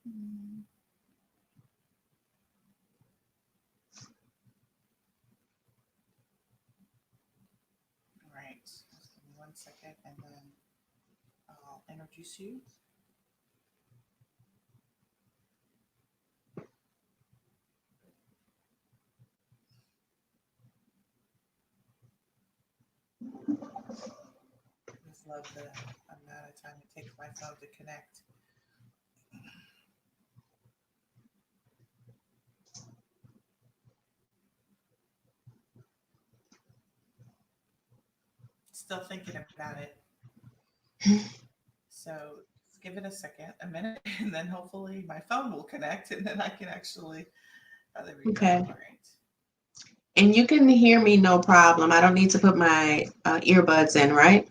Mm. All right. Just give me 1 second and then I'll introduce you. I just love the amount of time it takes my phone to connect. Still thinking about it. So just give it a second, a minute, and then hopefully my phone will connect and then I can actually. Oh, there we go. Okay. All right. And you can hear me no problem. I don't need to put my earbuds in, right?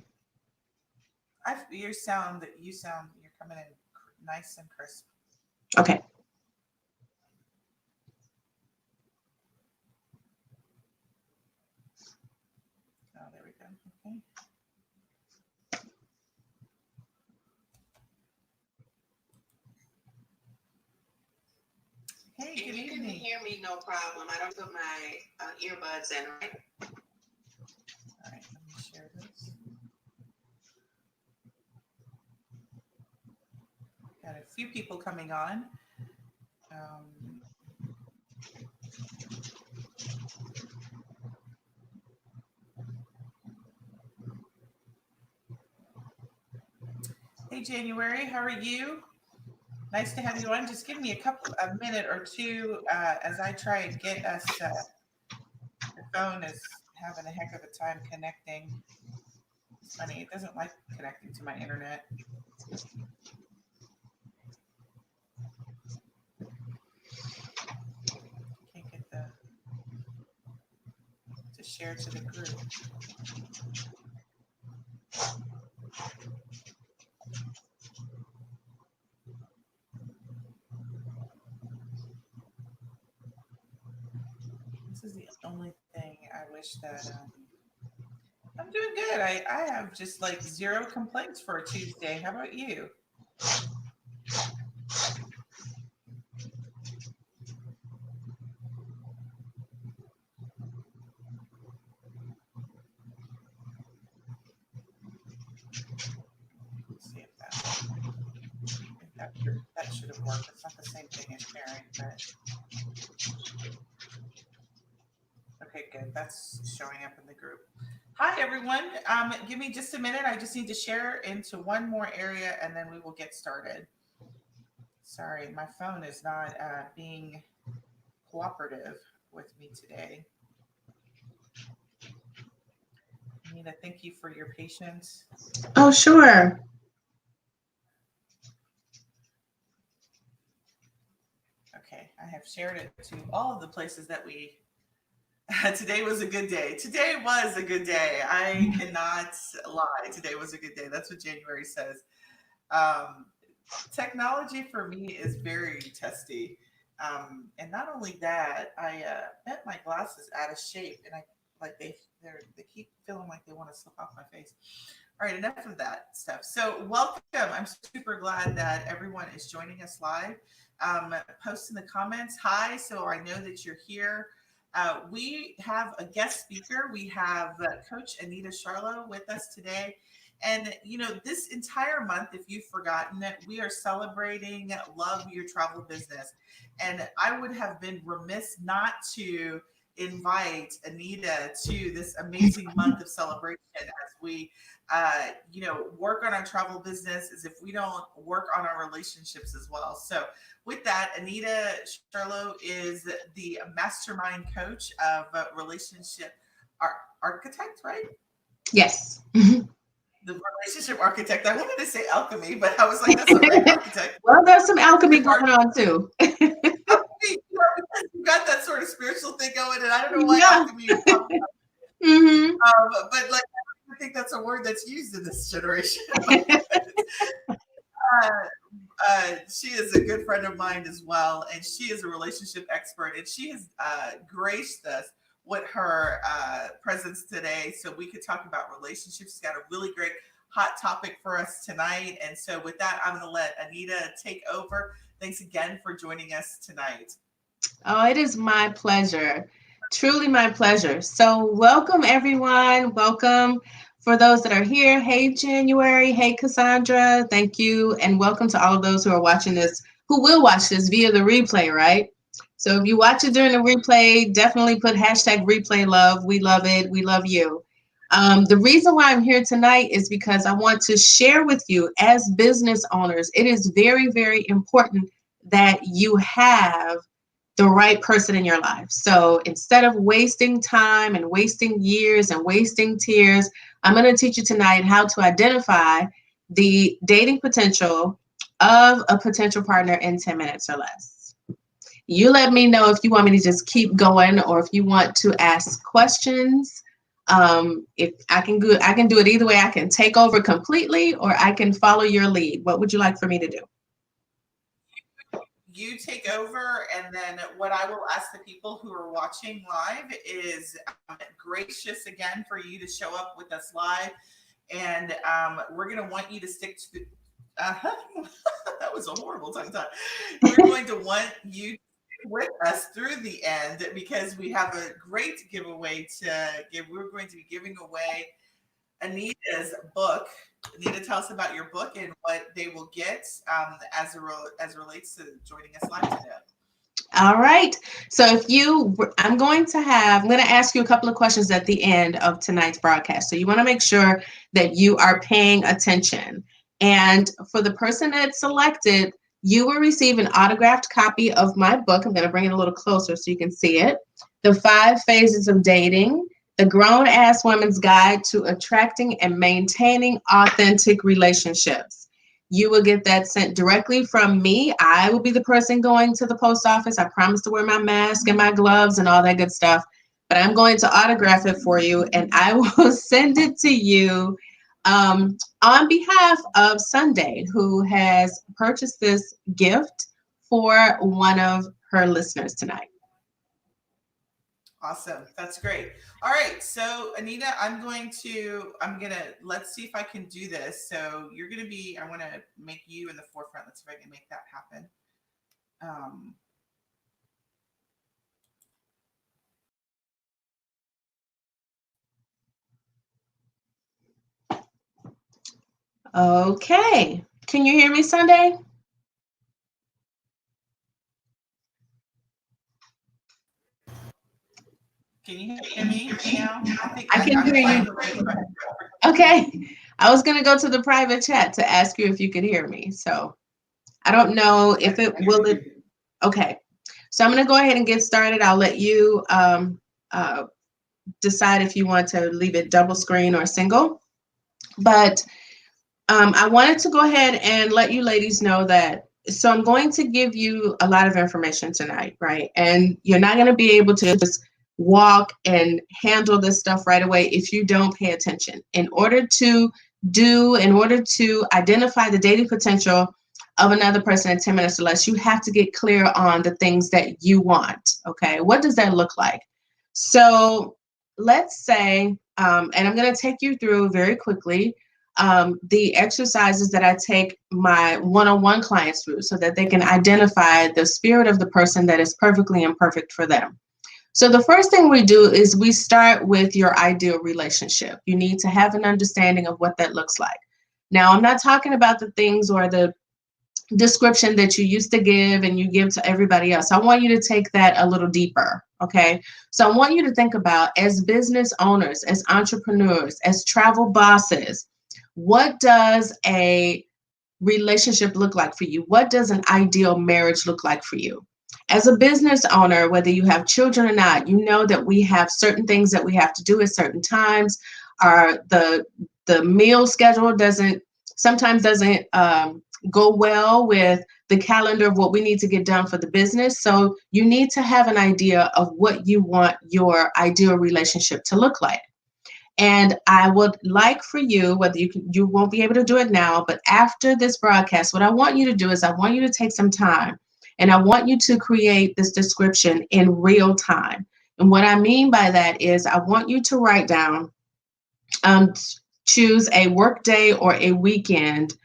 You're coming in nice and crisp. Okay. Oh, there we go. Okay. Hey, And good you can evening. hear me no problem. I don't put my earbuds in, right? All right, let me share this. Got a few people coming on. Um, hey, January, how are you? Nice to have you on. Just give me a minute or two as I try and get us. The phone is having a heck of a time connecting. It's funny, it doesn't like connecting to my internet. Can't get the to share to the group. This is the only thing I wish that I'm doing good. I have just like zero complaints for a Tuesday. How about you? Let's see if that should have worked. It's not the same thing as sharing, but okay, good. That's showing up in the group. Hi, everyone. Give me just a minute. I just need to share into one more area and then we will get started. Sorry, my phone is not being cooperative with me today. Anita, thank you for your patience. Oh, sure. Okay, I have shared it to all of the places that we. Today was a good day. Today was a good day. I cannot lie. Today was a good day. That's what January says. Um, Technology for me is very testy. And not only that, I bent my glasses out of shape, and I like they keep feeling like they want to slip off my face. All right, enough of that stuff. So, welcome. I'm super glad that everyone is joining us live. Post in the comments, hi, so I know that you're here. We have a guest speaker. We have Coach Anita Charlot with us today. And, this entire month, if you've forgotten it, we are celebrating Love Your Travel Business. And I would have been remiss not to invite Anita to this amazing month of celebration as we work on our travel business as if we don't work on our relationships as well. So with that, Anita Charlot is the mastermind coach of relationship architect, right? Yes. The relationship architect. I wanted to say alchemy, but I was like, that's all right, architect. Well, there's some alchemy going on too. Alchemy, you got that sort of spiritual thing going, and I don't know why Yeah. alchemy would pop up. Hmm. But like, I think that's a word that's used in this generation. She is a good friend of mine as well, and she is a relationship expert, and she has graced us with her presence today, so we could talk about relationships. She's got a really great hot topic for us tonight, and so with that, I'm going to let Anita take over. Thanks again for joining us tonight. Oh, it is my pleasure. Truly my pleasure. So welcome everyone. Welcome for those that are here. Hey, January. Hey, Cassandra. Thank you. And welcome to all of those who are watching this, who will watch this via the replay, right? So if you watch it during the replay, definitely put hashtag replay love. We love it. We love you. The reason why I'm here tonight is because I want to share with you as business owners, it is very, very important that you have the right person in your life. So instead of wasting time and wasting years and wasting tears, I'm going to teach you tonight how to identify the dating potential of a potential partner in 10 minutes or less. You let me know if you want me to just keep going or if you want to ask questions. If I can do it either way. I can take over completely or I can follow your lead. What would you like for me to do? You take over, and then what I will ask the people who are watching live is gracious again for you to show up with us live, and we're going to want you to stick to the that was a horrible tongue tie. We're going to want you with us through the end because we have a great giveaway to give. We're going to be giving away Anita's book. Anita, tell us about your book and what they will get as it relates to joining us live today. All right. So I'm going to ask you a couple of questions at the end of tonight's broadcast. So you want to make sure that you are paying attention. And for the person that's selected, you will receive an autographed copy of my book. I'm going to bring it a little closer so you can see it. The 5 Phases of Dating, the Grown Ass Woman's Guide to Attracting and Maintaining Authentic Relationships. You will get that sent directly from me. I will be the person going to the post office. I promise to wear my mask and my gloves and all that good stuff. But I'm going to autograph it for you, and I will send it to you on behalf of Sunday, who has purchased this gift for one of her listeners tonight. Awesome. That's great. All right. So Anita, let's see if I can do this. So I want to make you in the forefront. Let's see if I can make that happen. Okay. Can you hear me, Sunday? Can you hear me now? I can hear you. Okay. I was going to go to the private chat to ask you if you could hear me. So I don't know if okay. So I'm going to go ahead and get started. I'll let you decide if you want to leave it double screen or single. But I wanted to go ahead and let you ladies know that, so I'm going to give you a lot of information tonight, right? And you're not going to be able to just walk and handle this stuff right away if you don't pay attention. In order to identify the dating potential of another person in 10 minutes or less, you have to get clear on the things that you want, okay? What does that look like? So let's say, and I'm going to take you through very quickly the exercises that I take my one-on-one clients through so that they can identify the spirit of the person that is perfectly imperfect for them. So the first thing we do is we start with your ideal relationship. You need to have an understanding of what that looks like. Now, I'm not talking about the things or the description that you used to give and you give to everybody else. I want you to take that a little deeper, okay? So I want you to think about, as business owners, as entrepreneurs, as travel bosses, what does a relationship look like for you? What does an ideal marriage look like for you? As a business owner, whether you have children or not, you know that we have certain things that we have to do at certain times. The meal schedule sometimes doesn't go well with the calendar of what we need to get done for the business. So you need to have an idea of what you want your ideal relationship to look like. And I would like for you, whether you won't be able to do it now, but after this broadcast, what I want you to do is I want you to take some time and I want you to create this description in real time. And what I mean by that is I want you to write down, choose a work day or a weekend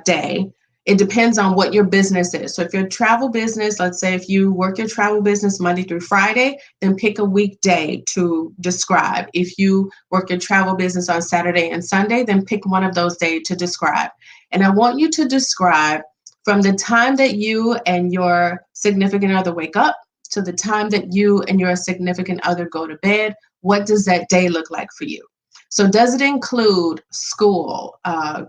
day, It depends on what your business is. So if you're a travel business, let's say if you work your travel business Monday through Friday, then pick a weekday to describe. If you work your travel business on Saturday and Sunday, then pick one of those days to describe. And I want you to describe from the time that you and your significant other wake up to the time that you and your significant other go to bed. What does that day look like for you? So does it include school,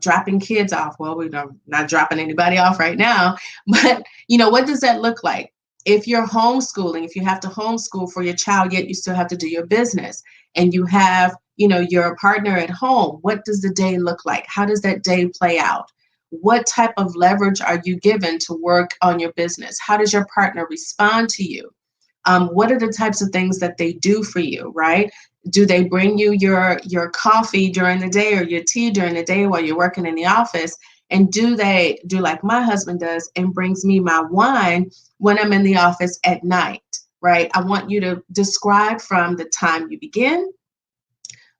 dropping kids off? Well, we're not dropping anybody off right now, but what does that look like? If you're homeschooling, if you have to homeschool for your child, yet you still have to do your business, and you have, your partner at home, what does the day look like? How does that day play out? What type of leverage are you given to work on your business? How does your partner respond to you? What are the types of things that they do for you, right? Do they bring you your coffee during the day or your tea during the day while you're working in the office? And do they do like my husband does and brings me my wine when I'm in the office at night, right? I want you to describe from the time you begin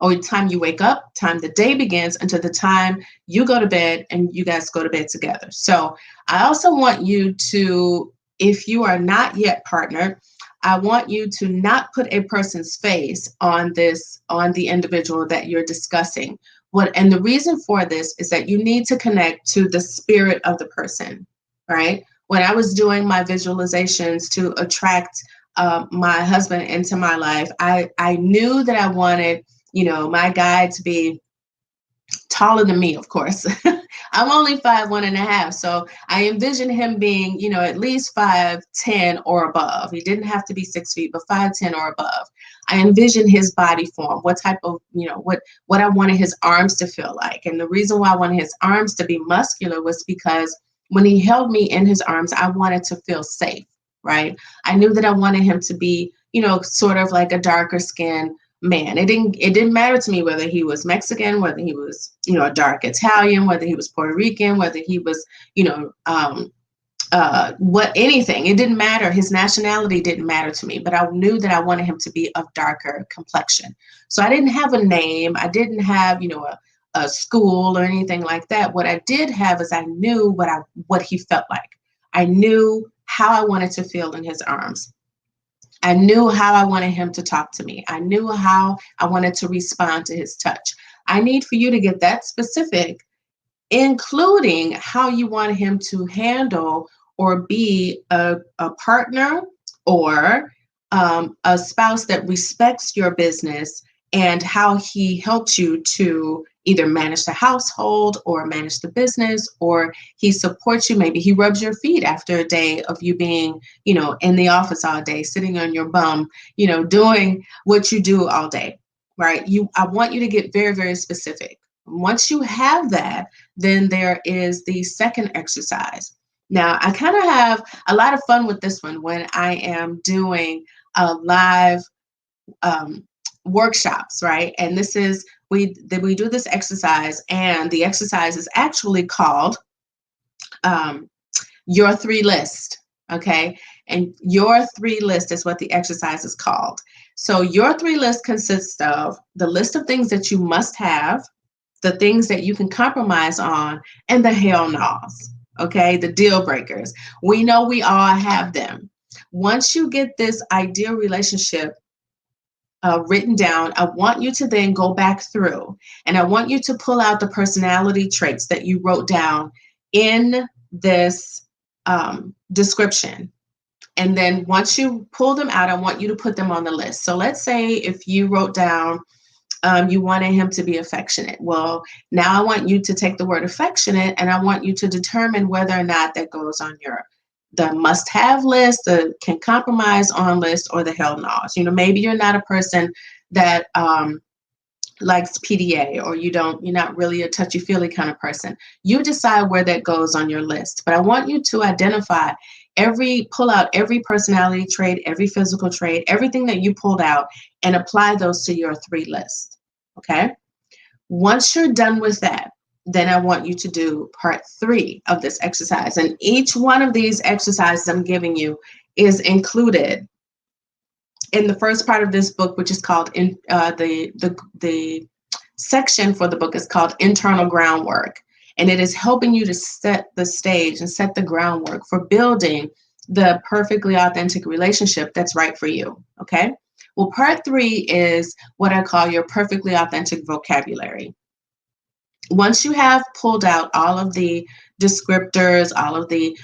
or the time you wake up, time the day begins, until the time you go to bed and you guys go to bed together. So I also want you to, if you are not yet partnered, I want you to not put a person's face on the individual that you're discussing. And the reason for this is that you need to connect to the spirit of the person, right? When I was doing my visualizations to attract my husband into my life, I knew that I wanted, my guy to be taller than me, of course. I'm only 5'1.5", so I envision him being, at least 5'10" or above. He didn't have to be 6 feet, but 5'10" or above. I envision his body form, what type of, what I wanted his arms to feel like. And the reason why I wanted his arms to be muscular was because when he held me in his arms, I wanted to feel safe, right? I knew that I wanted him to be, sort of like a darker skin man. It didn't matter to me whether he was Mexican, whether he was, a dark Italian, whether he was Puerto Rican, whether he was, anything. It didn't matter. His nationality didn't matter to me, but I knew that I wanted him to be of darker complexion. So I didn't have a name. I didn't have, a school or anything like that. What I did have is I knew what he felt like. I knew how I wanted to feel in his arms. I knew how I wanted him to talk to me. I knew how I wanted to respond to his touch. I need for you to get that specific, including how you want him to handle or be a partner or a spouse that respects your business, and how he helps you to either manage the household or manage the business, or he supports you. Maybe he rubs your feet after a day of you being, in the office all day, sitting on your bum, doing what you do all day, right? I want you to get very, very specific. Once you have that, then there is the second exercise. Now, I kind of have a lot of fun with this one when I am doing live workshops, right? And this is, we do this exercise, and the exercise is actually called your 3 list, okay? And your 3 list is what the exercise is called. So your 3 list consists of the list of things that you must have, the things that you can compromise on, and the hell no's, okay? The deal breakers. We know we all have them. Once you get this ideal relationship written down, I want you to then go back through, and I want you to pull out the personality traits that you wrote down in this description. And then once you pull them out, I want you to put them on the list. So let's say if you wrote down you wanted him to be affectionate. Well, now I want you to take the word affectionate, and I want you to determine whether or not that goes on the must-have list, the can compromise on list, or the hell no's. Maybe you're not a person that likes PDA, or you're not really a touchy-feely kind of person. You decide where that goes on your list. But I want you to identify pull out every personality trait, every physical trait, everything that you pulled out, and apply those to your 3 list. Okay? Once you're done with that, then I want you to do part 3 of this exercise. And each one of these exercises I'm giving you is included in the first part of this book, which is called the section for the book is called Internal Groundwork. And it is helping you to set the stage and set the groundwork for building the perfectly authentic relationship that's right for you. Okay. Well, part 3 is what I call your perfectly authentic vocabulary. Once you have pulled out all of the descriptors, all of the,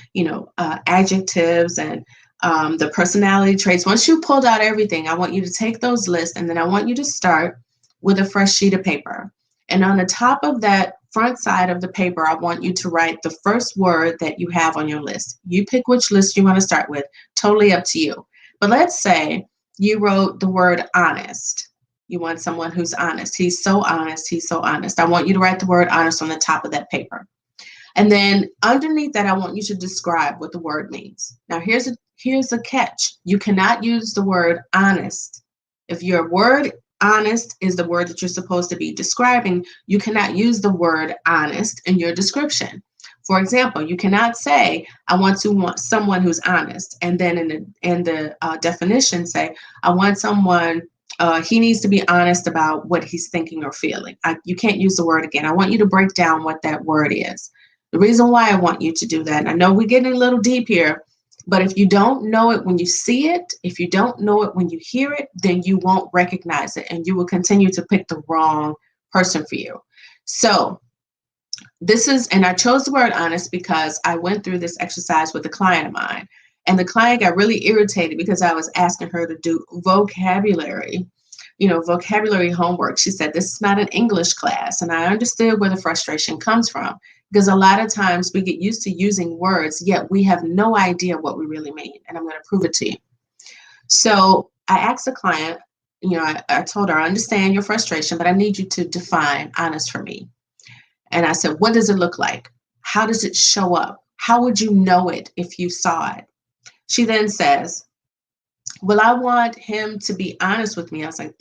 adjectives and the personality traits, once you pulled out everything, I want you to take those lists and then I want you to start with a fresh sheet of paper. And on the top of that front side of the paper, I want you to write the first word that you have on your list. You pick which list you want to start with, totally up to you. But let's say you wrote the word honest. You want someone who's honest. He's so honest. He's so honest. I want you to write the word honest on the top of that paper. And then underneath that, I want you to describe what the word means. Now, here's a catch. You cannot use the word honest. If your word honest is the word that you're supposed to be describing, you cannot use the word honest in your description. For example, you cannot say, I want someone who's honest. And then in the definition say, I want someone, he needs to be honest about what he's thinking or feeling. You can't use the word again. I want you to break down what that word is. The reason why I want you to do that, and I know we're getting a little deep here, but if you don't know it when you see it, if you don't know it when you hear it, then you won't recognize it and you will continue to pick the wrong person for you. So and I chose the word honest because I went through this exercise with a client of mine, and the client got really irritated because I was asking her to do vocabulary homework. She said, this is not an English class. And I understood where the frustration comes from, because a lot of times we get used to using words, yet we have no idea what we really mean. And I'm going to prove it to you. So I asked the client, I told her, I understand your frustration, but I need you to define honest for me. And I said, what does it look like? How does it show up? How would you know it if you saw it? She then says, well, I want him to be honest with me. I was like,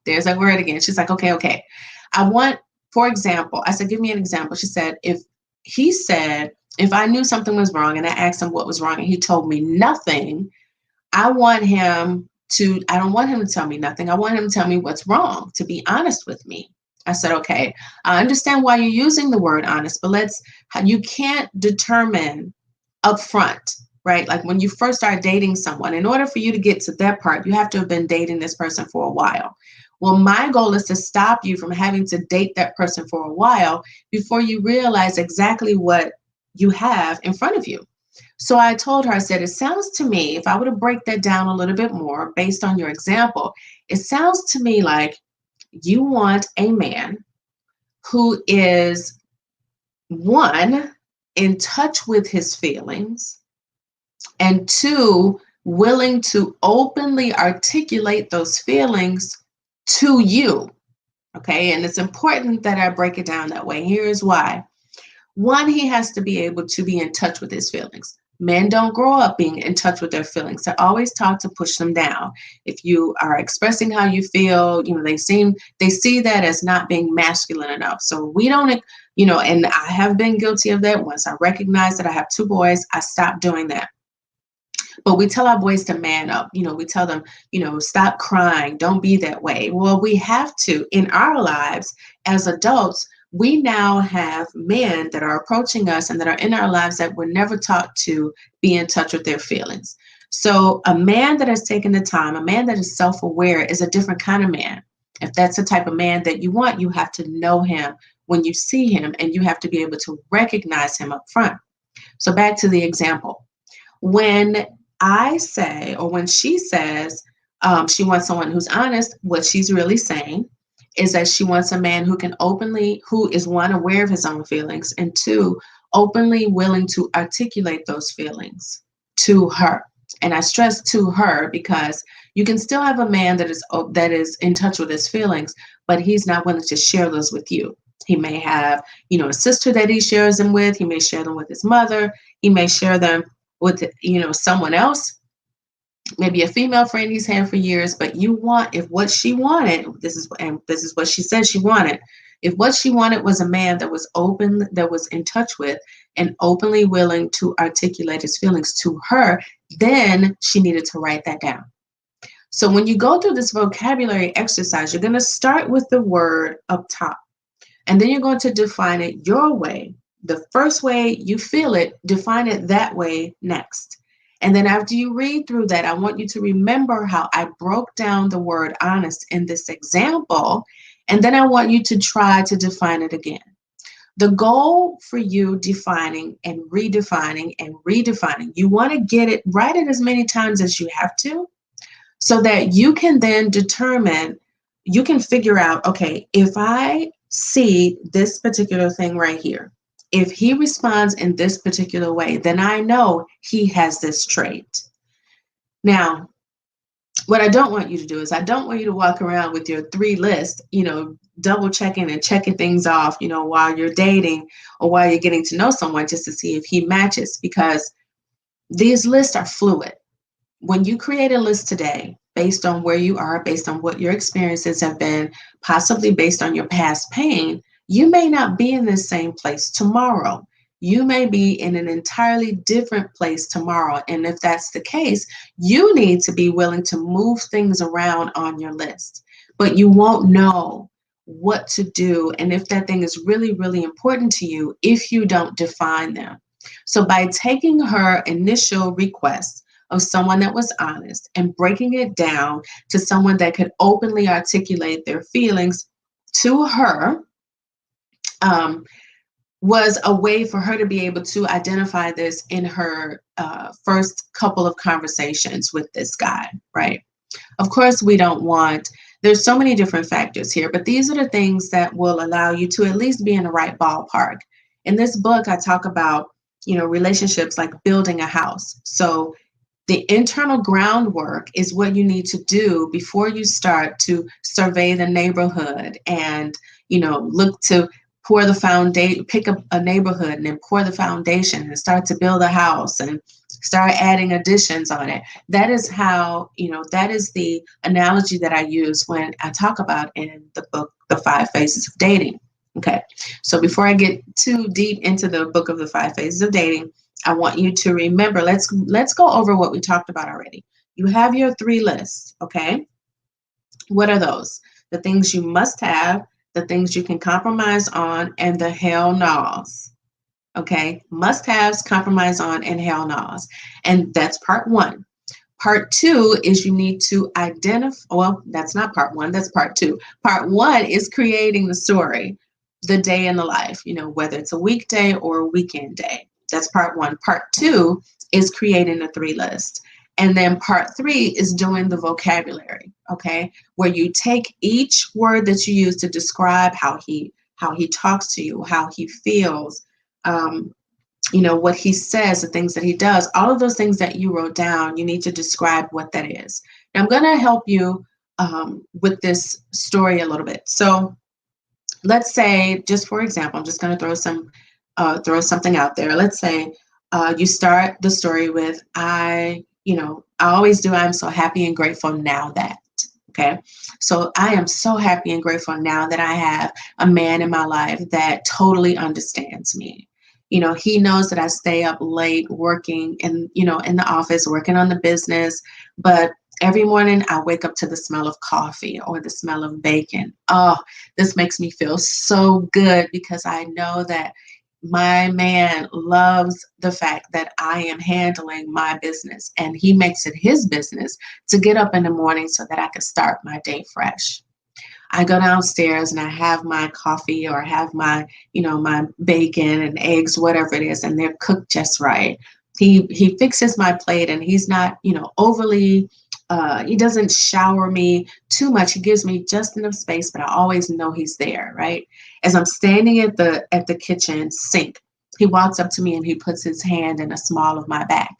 there's that word again. She's like, okay. I want, for example, I said, give me an example. She said, if I knew something was wrong and I asked him what was wrong and he told me nothing, I don't want him to tell me nothing. I want him to tell me what's wrong, to be honest with me. I said, okay, I understand why you're using the word honest, but you can't determine upfront, right? Like when you first start dating someone, in order for you to get to that part, you have to have been dating this person for a while. Well, my goal is to stop you from having to date that person for a while before you realize exactly what you have in front of you. So I told her, I said, it sounds to me, if I were to break that down a little bit more based on your example, it sounds to me like you want a man who is, one, in touch with his feelings, and two, willing to openly articulate those feelings to you. Okay, and it's important that I break it down that way. Here's why. One, he has to be able to be in touch with his feelings. Men don't grow up being in touch with their feelings. They're always taught to push them down. If you are expressing how you feel, they see that as not being masculine enough. So we don't, and I have been guilty of that. Once I recognize that I have 2 boys, I stopped doing that. But we tell our boys to man up. We tell them, stop crying. Don't be that way. Well, we have to, in our lives as adults, we now have men that are approaching us and that are in our lives that were never taught to be in touch with their feelings. So a man that has taken the time, a man that is self-aware, is a different kind of man. If that's the type of man that you want, you have to know him when you see him, and you have to be able to recognize him up front. So back to the example. When I say, or when she says she wants someone who's honest, what she's really saying is that she wants a man who is, one, aware of his own feelings, and two, openly willing to articulate those feelings to her. And I stress to her because you can still have a man that is in touch with his feelings, but he's not willing to share those with you. He may have, a sister that he shares them with. He may share them with his mother. He may share them with, someone else. Maybe a female friend he's had for years, but if what she wanted, this is what she said she wanted. If what she wanted was a man that was open, that was in touch with and openly willing to articulate his feelings to her, then she needed to write that down. So when you go through this vocabulary exercise, you're going to start with the word up top. And then you're going to define it your way. The first way you feel it, define it that way next. And then after you read through that, I want you to remember how I broke down the word honest in this example. And then I want you to try to define it again. The goal for you defining and redefining, you want to get it, write it as many times as you have to, so that you can then determine, you can figure out, okay, if I see this particular thing right here, if he responds in this particular way, then I know he has this trait. Now, what I don't want you to do is I don't want you to walk around with your 3 list, double checking and checking things off, while you're dating or while you're getting to know someone just to see if he matches, because these lists are fluid. When you create a list today, based on where you are, based on what your experiences have been, possibly based on your past pain, you may not be in the same place tomorrow. You may be in an entirely different place tomorrow. And if that's the case, you need to be willing to move things around on your list. But you won't know what to do and if that thing is really, really important to you if you don't define them. So by taking her initial request of someone that was honest and breaking it down to someone that could openly articulate their feelings to her, was a way for her to be able to identify this in her first couple of conversations with this guy, right? Of course, there's so many different factors here, but these are the things that will allow you to at least be in the right ballpark. In this book, I talk about, relationships like building a house. So the internal groundwork is what you need to do before you start to survey the neighborhood and, look to pour the foundation, pick up a neighborhood and then pour the foundation and start to build a house and start adding additions on it. That is how, that is the analogy that I use when I talk about in the book, The 5 Phases of Dating. Okay. So before I get too deep into the book of The 5 Phases of Dating, I want you to remember, let's go over what we talked about already. You have your 3 lists, okay? What are those? The things you must have, the things you can compromise on, and the hell no's. Okay? Must haves, compromise on, and hell no's. And that's part 1. Part 2 is you need to identify, well, that's not part 1, that's part 2. Part 1 is creating the story, the day in the life, whether it's a weekday or a weekend day. That's part 1. Part 2 is creating a 3 list. And then part 3 is doing the vocabulary, okay? Where you take each word that you use to describe how he talks to you, how he feels, what he says, the things that he does, all of those things that you wrote down, you need to describe what that is. Now, I'm going to help you with this story a little bit. So let's say, just for example, I'm just going to throw something out there. Let's say you start the story with, I always do. I'm so happy and grateful now that, okay? So I am so happy and grateful now that I have a man in my life that totally understands me. He knows that I stay up late working in the office, working on the business, but every morning I wake up to the smell of coffee or the smell of bacon. Oh, this makes me feel so good because I know that my man loves the fact that I am handling my business and he makes it his business to get up in the morning so that I can start my day fresh. I go downstairs and I have my coffee or have my, my bacon and eggs, whatever it is, and they're cooked just right. He fixes my plate and he's not, overly, he doesn't shower me too much. He gives me just enough space, but I always know he's there, right? As I'm standing at the kitchen sink, he walks up to me and he puts his hand in the small of my back.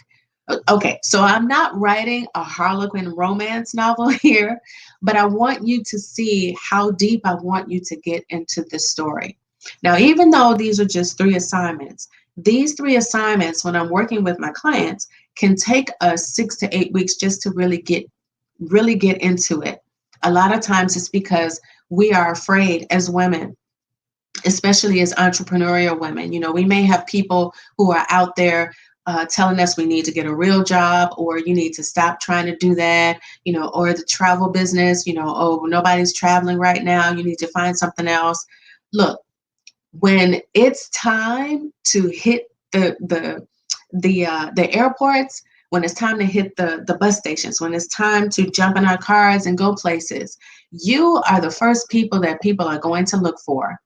Okay, so I'm not writing a Harlequin romance novel here, but I want you to see how deep I want you to get into this story. Now, even though these are just 3 assignments, these 3 assignments, when I'm working with my clients, can take us 6 to 8 weeks just to really get into it. A lot of times it's because we are afraid as women, especially as entrepreneurial women. We may have people who are out there telling us we need to get a real job, or you need to stop trying to do that, or the travel business, oh, nobody's traveling right now, you need to find something else. Look, When it's time to hit the airports, when it's time to hit the bus stations, when it's time to jump in our cars and go places, you are the first people that people are going to look for.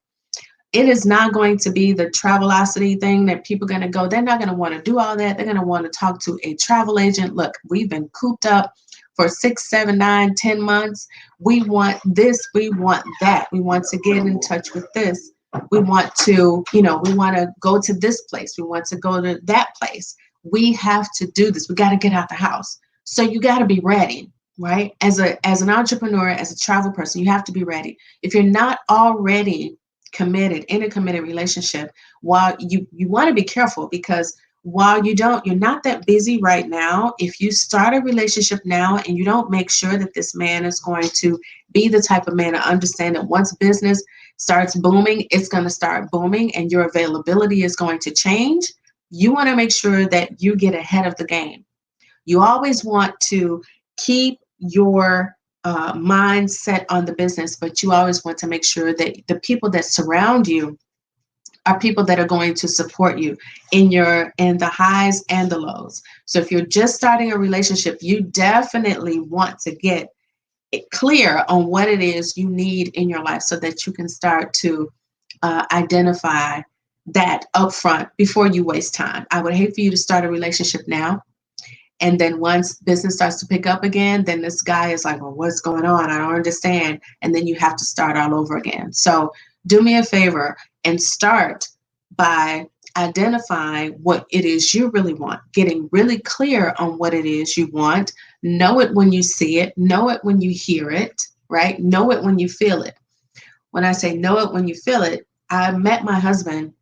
It is not going to be the Travelocity thing that people are going to go. They're not going to want to do all that. They're going to want to talk to a travel agent. Look, we've been cooped up for 6, 7, 9, 10 months. We want this. We want that. We want to get in touch with this. We want to, we want to go to this place. We want to go to that place. We have to do this. We got to get out the house. So you got to be ready, right? As an entrepreneur, as a travel person, you have to be ready. If you're not already committed in a committed relationship, while you want to be careful, because while you're not that busy right now, if you start a relationship now and you don't make sure that this man is going to be the type of man to understand that once business starts booming, it's going to start booming and your availability is going to change, you want to make sure that you get ahead of the game. You always want to keep your mindset on the business, but you always want to make sure that the people that surround you are people that are going to support you in the highs and the lows. So if you're just starting a relationship, you definitely want to get it clear on what it is you need in your life so that you can start to identify that upfront before you waste time. I would hate for you to start a relationship now, and then once business starts to pick up again, then this guy is like, well, what's going on? I don't understand. And then you have to start all over again. So do me a favor and start by identifying what it is you really want, getting really clear on what it is you want. Know it when you see it. Know it when you hear it, right? Know it when you feel it. When I say know it when you feel it, I met my husband.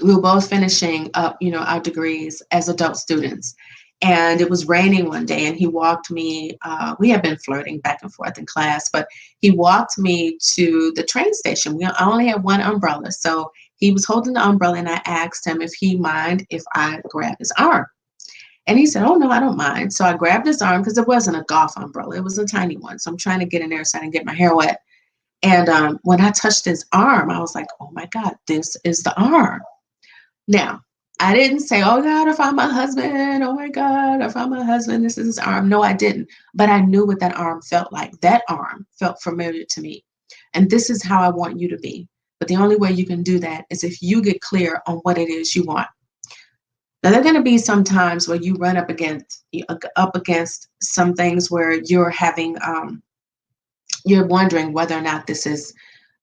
We were both finishing up, our degrees as adult students. And it was raining one day, and he walked me, we had been flirting back and forth in class, but he walked me to the train station. I only had one umbrella. So he was holding the umbrella, and I asked him if he mind if I grab his arm. And he said, oh, no, I don't mind. So I grabbed his arm because it wasn't a golf umbrella. It was a tiny one. So I'm trying to get in there so I didn't get my hair wet. And when I touched his arm, I was like, oh, my God, this is the arm. Now, I didn't say, oh God, if I'm a husband, oh my God, if I'm a husband, this is his arm. No, I didn't. But I knew what that arm felt like. That arm felt familiar to me. And this is how I want you to be. But the only way you can do that is if you get clear on what it is you want. Now, there are going to be some times where you run up against some things where you're having, you're wondering whether or not this is,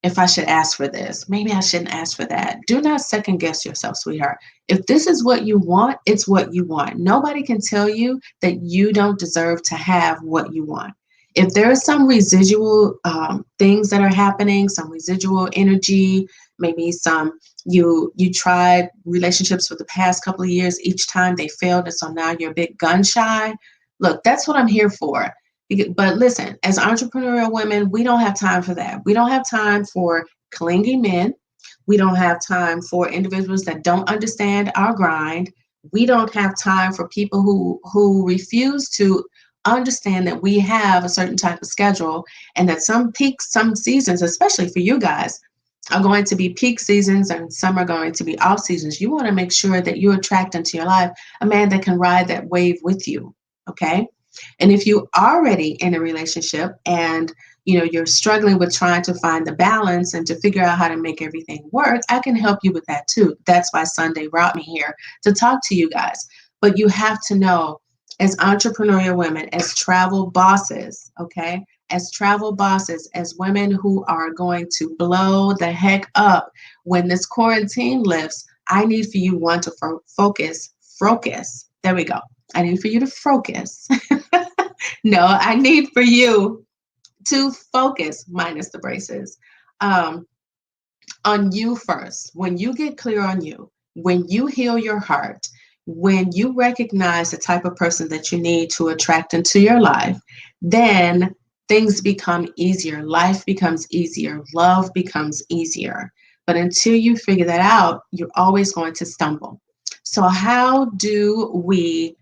if I should ask for this, maybe I shouldn't ask for that. Do not second guess yourself, sweetheart. If this is what you want, it's what you want. Nobody can tell you that you don't deserve to have what you want. If there are some residual things that are happening, some residual energy, maybe you tried relationships for the past couple of years, each time they failed, and so now you're a bit gun shy. Look, that's what I'm here for. But listen, as entrepreneurial women, we don't have time for that. We don't have time for clingy men. We don't have time for individuals that don't understand our grind. We don't have time for people who refuse to understand that we have a certain type of schedule, and that some peaks, some seasons, especially for you guys, are going to be peak seasons and some are going to be off seasons. You want to make sure that you attract into your life a man that can ride that wave with you. Okay. And if you are already in a relationship and you're struggling with trying to find the balance and to figure out how to make everything work, I can help you with that too. That's why Sunday brought me here to talk to you guys. But you have to know, as entrepreneurial women, as travel bosses, okay, as travel bosses, as women who are going to blow the heck up when this quarantine lifts, I need for you to focus. There we go. I need for you to focus. No, I need for you to focus, minus the braces, on you first. When you get clear on you, when you heal your heart, when you recognize the type of person that you need to attract into your life, then things become easier. Life becomes easier. Love becomes easier. But until you figure that out, you're always going to stumble. So how do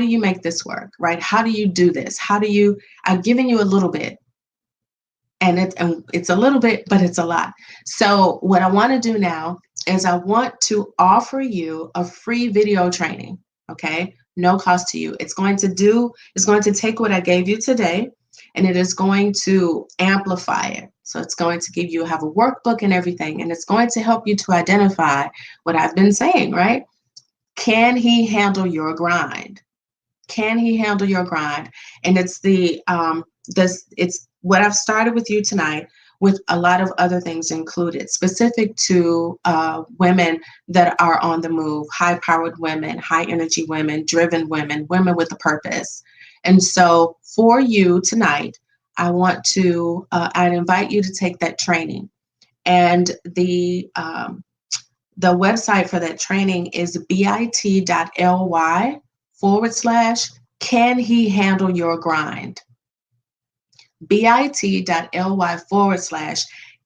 you make this work, right? How do you do this? I've given you a little bit. And it's a little bit, but it's a lot. So what I want to do now is I want to offer you a free video training. Okay, no cost to you. It's going to take what I gave you today, and it is going to amplify it. So it's going to have a workbook and everything, and it's going to help you to identify what I've been saying, right? Can he handle your grind? Can he handle your grind? And it's what I've started with you tonight, with a lot of other things included, specific to women that are on the move, high-powered women, high-energy women, driven women, women with a purpose. And so for you tonight, I'd invite you to take that training. And the website for that training is bit.ly/ can he handle your grind? bit.ly/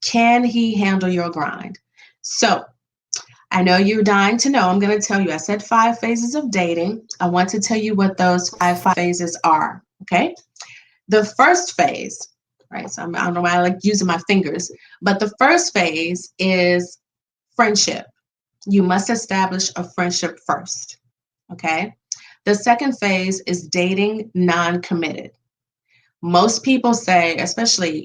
can he handle your grind? So I know you're dying to know. I'm going to tell you. I said 5 phases of dating. I want to tell you what those five phases are. Okay. The first phase, right? So I don't know why I like using my fingers, but the first phase is friendship. You must establish a friendship first. Okay. The second phase is dating non-committed. Most people say, especially,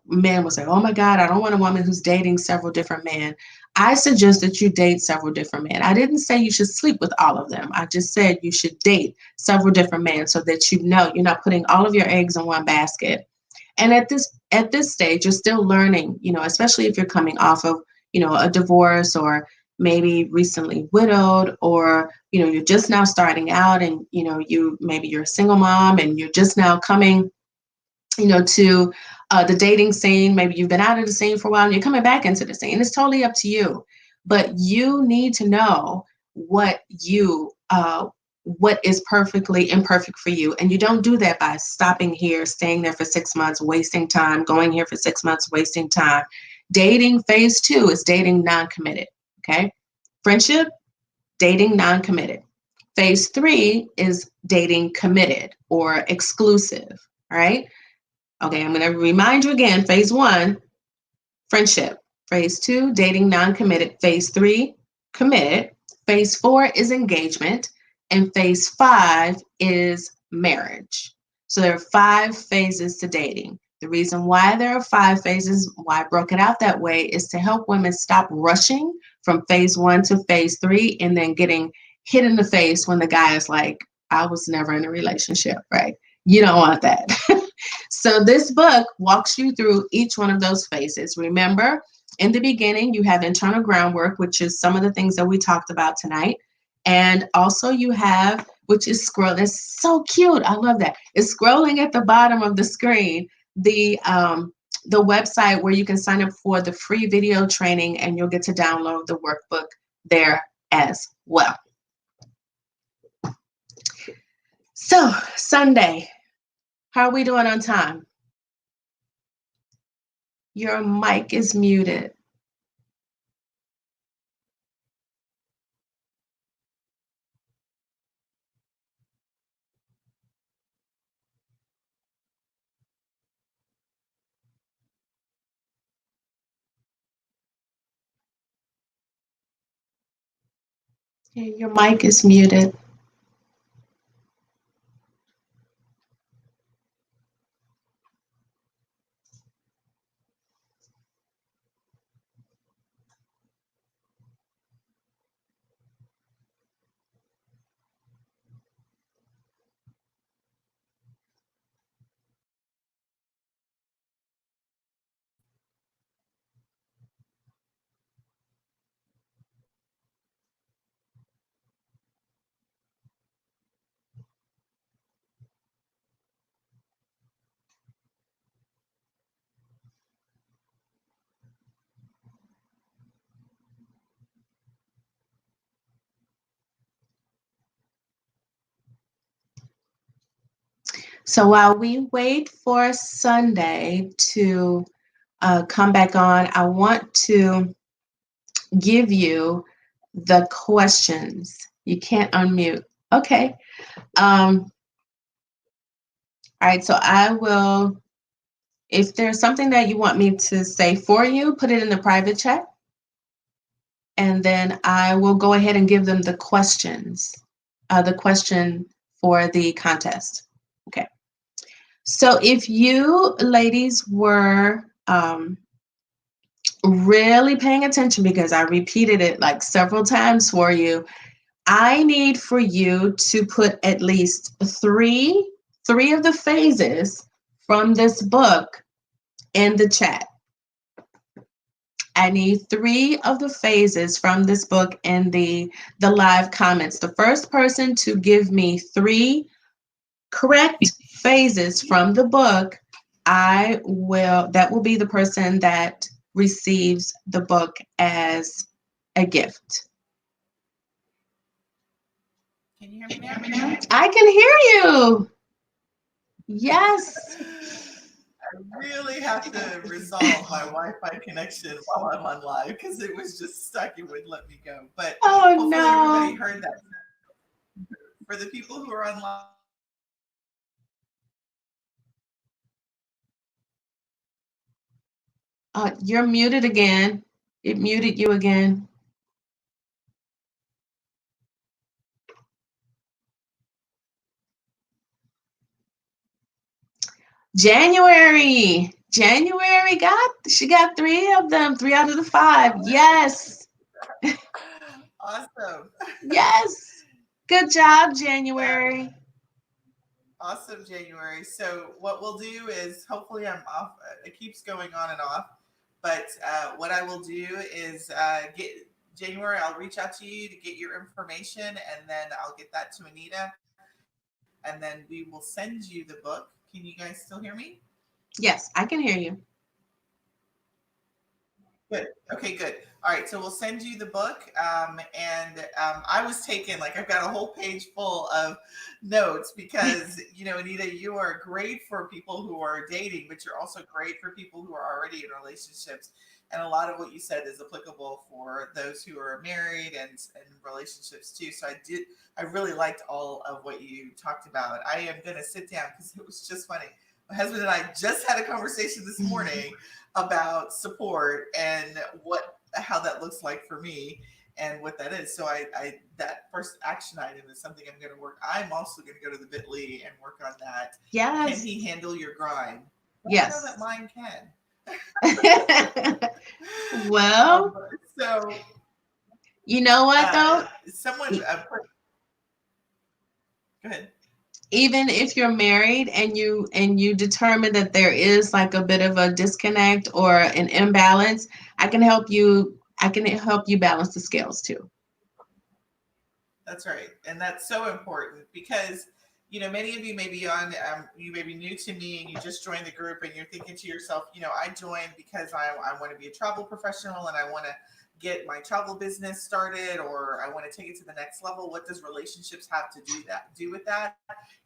men will say, oh my God, I don't want a woman who's dating several different men. I suggest that you date several different men. I didn't say you should sleep with all of them. I just said you should date several different men so that you're not putting all of your eggs in one basket. And at this stage, you're still learning, especially if you're coming off of, a divorce, or maybe recently widowed, or, you're just now starting out, and, you're a single mom and you're just now coming to the dating scene. Maybe you've been out of the scene for a while and you're coming back into the scene. It's totally up to you. But you need to know what is perfectly imperfect for you. And you don't do that by stopping here, staying there for 6 months, wasting time, going here for 6 months, wasting time. Dating phase 2 is dating non-committed. Okay. Friendship, dating non-committed. Phase 3 is dating committed or exclusive. All right. Okay, I'm going to remind you again. Phase 1, friendship. Phase 2, dating non-committed. Phase 3, committed. Phase 4 is engagement. And phase 5 is marriage. So there are 5 phases to dating. The reason why there are 5 phases, why I broke it out that way, is to help women stop rushing from phase 1 to phase 3 and then getting hit in the face when the guy is like, I was never in a relationship, right? You don't want that. So this book walks you through each one of those phases. Remember, in the beginning, you have internal groundwork, which is some of the things that we talked about tonight. And also you have, which is scroll. It's so cute. I love that. It's scrolling at the bottom of the screen, the website where you can sign up for the free video training, and you'll get to download the workbook there as well. So Sunday, how are we doing on time? Your mic is muted. Your mic is muted. So while we wait for Sunday to come back on, I want to give you the questions. You can't unmute. Okay. All right. So I will If there's something that you want me to say for you, put it in the private chat, and then I will go ahead and give them the questions, the question for the contest. Okay. So if you ladies were really paying attention, because I repeated it like several times for you, I need for you to put at least three of the phases from this book in the chat. I need 3 of the phases from this book in the live comments. The first person to give me 3 correct phases from the book, that will be the person that receives the book as a gift. Can you hear me now? I can hear you. Yes. I really have to resolve my Wi-Fi connection while I'm on live because it was just stuck. It wouldn't let me go. But Oh hopefully everybody no. heard that. For the people who are online, You're muted again. It muted you again. January she got 3 of them, 3 out of the 5. Yes. awesome. Yes. Good job, January. Awesome, January. So what we'll do is hopefully I'm off. It keeps going on and off. But what I will do is get January, I'll reach out to you to get your information, and then I'll get that to Anita, and then we will send you the book. Can you guys still hear me? Yes, I can hear you. Good. Okay, good. All right, so we'll send you the book. And I was taken, like, I've got a whole page full of notes because, Anita, you are great for people who are dating, but you're also great for people who are already in relationships. And a lot of what you said is applicable for those who are married and relationships too. So I really liked all of what you talked about. I am going to sit down because it was just funny. My husband and I just had a conversation this morning about support and how that looks like for me and what that is. So I that first action item is something I'm going to work. I'm also going to go to the Bitly and work on that. Yes. Can he handle your grind? Yes. I know that mine can. Well, so you know what though? Someone go ahead. Even if you're married and you determine that there is like a bit of a disconnect or an imbalance, I can help you balance the scales too. That's right. And that's so important because, many of you may be you may be new to me and you just joined the group and you're thinking to yourself, I joined because I want to be a travel professional and I want to get my travel business started or I want to take it to the next level. What does relationships have to do with that?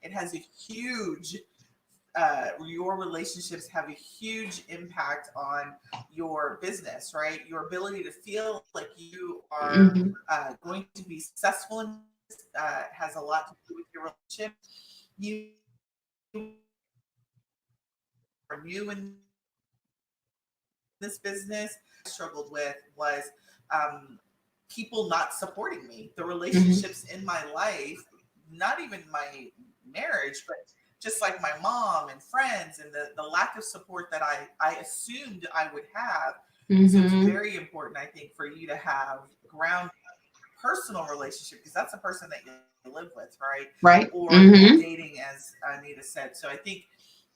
It has a huge your relationships have a huge impact on your business, right? Your ability to feel like you are going to be successful in this has a lot to do with your relationship. You are new in this business. I struggled with was people not supporting me. The relationships in my life, not even my marriage, but just like my mom and friends and the lack of support that I assumed I would have. So it's very important, I think, for you to have ground personal relationship because that's a person that you live with, right? Right. Or dating, as Anita said. So I think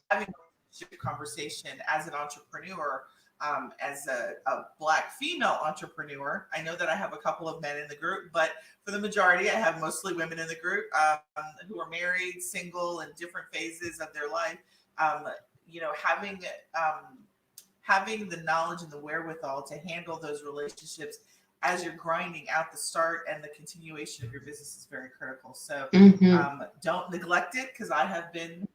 having a conversation as an entrepreneur, as a Black female entrepreneur. I know that I have a couple of men in the group, but for the majority, I have mostly women in the group who are married, single, in different phases of their life. Having the knowledge and the wherewithal to handle those relationships as you're grinding out the start and the continuation of your business is very critical. So don't neglect it because I have been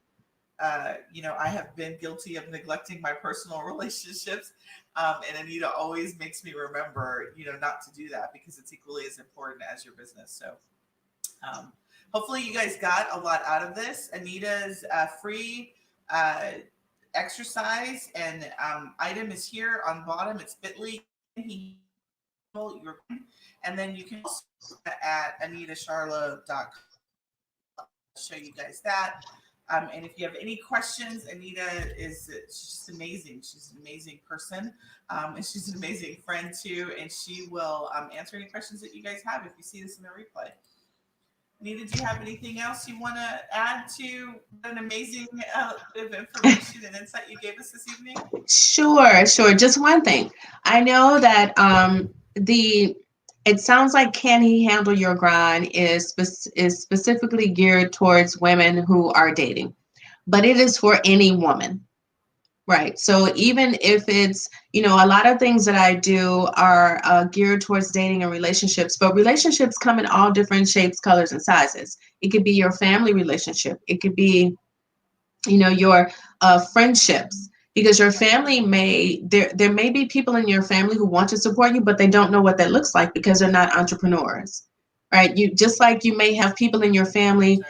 I have been guilty of neglecting my personal relationships. And Anita always makes me remember, not to do that because it's equally as important as your business. So hopefully you guys got a lot out of this. Anita's free exercise, and item is here on bottom. It's bit.ly. And then you can also at AnitaCharlot.com show you guys that. And if you have any questions, Anita she's just amazing. She's an amazing person. And she's an amazing friend too. And she will answer any questions that you guys have if you see this in the replay. Anita, do you have anything else you want to add to an amazing bit of information and insight you gave us this evening? Sure. Just one thing. I know that it sounds like Can He Handle Your Grind is specifically geared towards women who are dating, but it is for any woman. Right. So even if it's, a lot of things that I do are geared towards dating and relationships, but relationships come in all different shapes, colors, and sizes. It could be your family relationship. It could be, your friendships, because your family there may be people in your family who want to support you, but they don't know what that looks like because they're not entrepreneurs. Right. Just like you may have people in your family,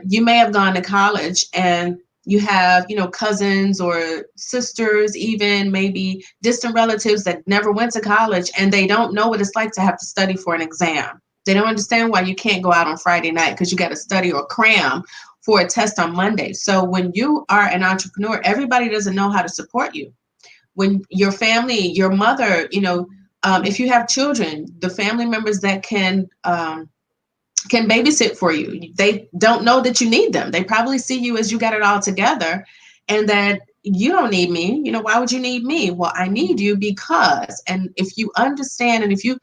you may have gone to college and you have, cousins or sisters, even maybe distant relatives that never went to college, and they don't know what it's like to have to study for an exam. They don't understand why you can't go out on Friday night because you got to study or cram for a test on Monday. So when you are an entrepreneur, everybody doesn't know how to support you. When your family, your mother, if you have children, the family members that can babysit for you. They don't know that you need them. They probably see you as you got it all together, and that you don't need me. Why would you need me? Well, I need you because, and if you understand, and if you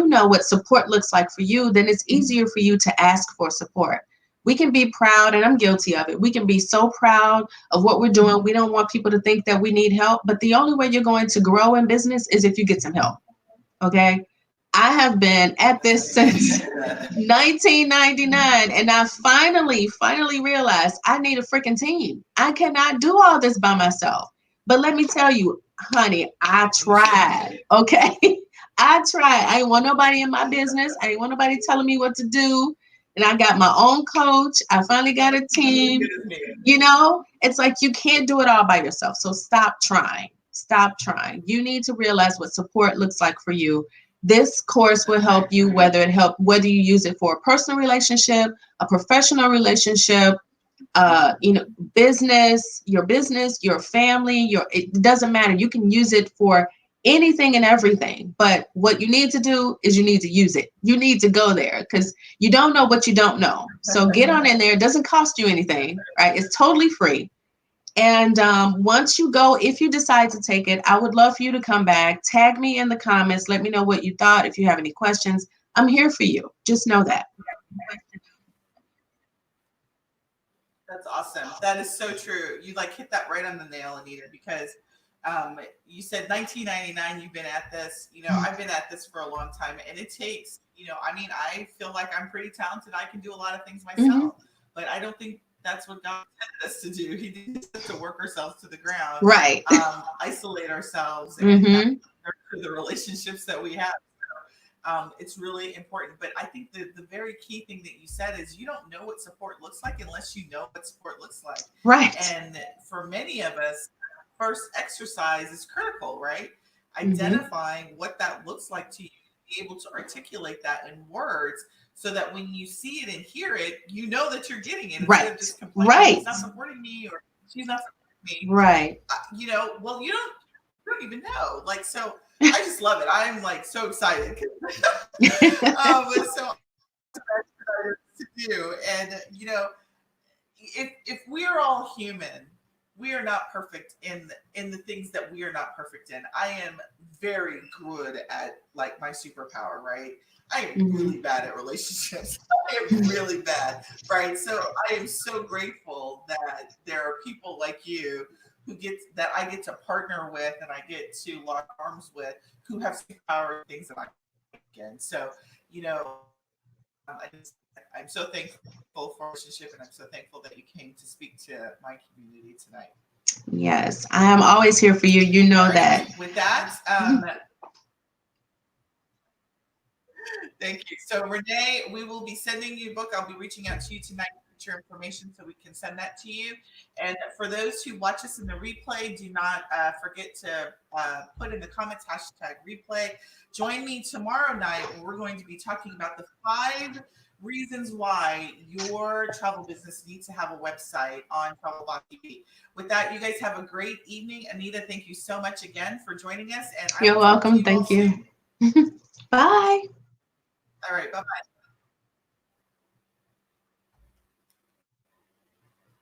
know what support looks like for you, then it's easier for you to ask for support. We can be proud, and I'm guilty of it. We can be so proud of what we're doing. We don't want people to think that we need help, but the only way you're going to grow in business is if you get some help. Okay. I have been at this since 1999, and I finally realized I need a freaking team. I cannot do all this by myself. But let me tell you, honey, I tried. Okay. I tried. I didn't want nobody in my business. I didn't want nobody telling me what to do. And I got my own coach. I finally got a team. It's like you can't do it all by yourself. So stop trying. Stop trying. You need to realize what support looks like for you. This course will help you, whether you use it for a personal relationship, a professional relationship, business, your family, it doesn't matter. You can use it for anything and everything. But what you need to do is you need to use it. You need to go there because you don't know what you don't know. So get on in there. It doesn't cost you anything, right? It's totally free. And once you go, if you decide to take it, I would love for you to come back, tag me in the comments, let me know what you thought. If you have any questions, I'm here for you. Just know that. That's awesome. That is so true. You hit that right on the nail, Anita, because you said 1999, you've been at this. I've been at this for a long time, and it takes, I feel like I'm pretty talented. I can do a lot of things myself, but I don't think that's what God sent us to do. He didn't send us to work ourselves to the ground, right? Isolate ourselves and the relationships that we have. So, it's really important. But I think the very key thing that you said is you don't know what support looks like unless you know what support looks like. Right. And for many of us, first exercise is critical, right? Identifying what that looks like to you, be able to articulate that in words, so that when you see it and hear it, you know that you're getting it instead of just complaining, he's not supporting me or she's not supporting me. Right. Well, you don't even know. So I just love it. I'm so excited. So to do. And if we're all human, we are not perfect in the things that we are not perfect in. I am very good at my superpower, right? I am really bad at relationships. I am really bad, right? So I am so grateful that there are people like you that I get to partner with and I get to lock arms with who have superpower things that I can. So, I'm so thankful for relationship, and I'm so thankful that you came to speak to my community tonight. Yes, I am always here for you. You know that. With that, thank you. So Renee, we will be sending you a book. I'll be reaching out to you tonight. your information so we can send that to you. And for those who watch us in the replay, do not forget to put in the comments #replay. Join me tomorrow night when we're going to be talking about the 5 reasons why your travel business needs to have a website on Travel Boss TV. With that, you guys have a great evening. Anita, thank you so much again for joining us. And You're welcome. Thank you. Bye. All right. Bye-bye.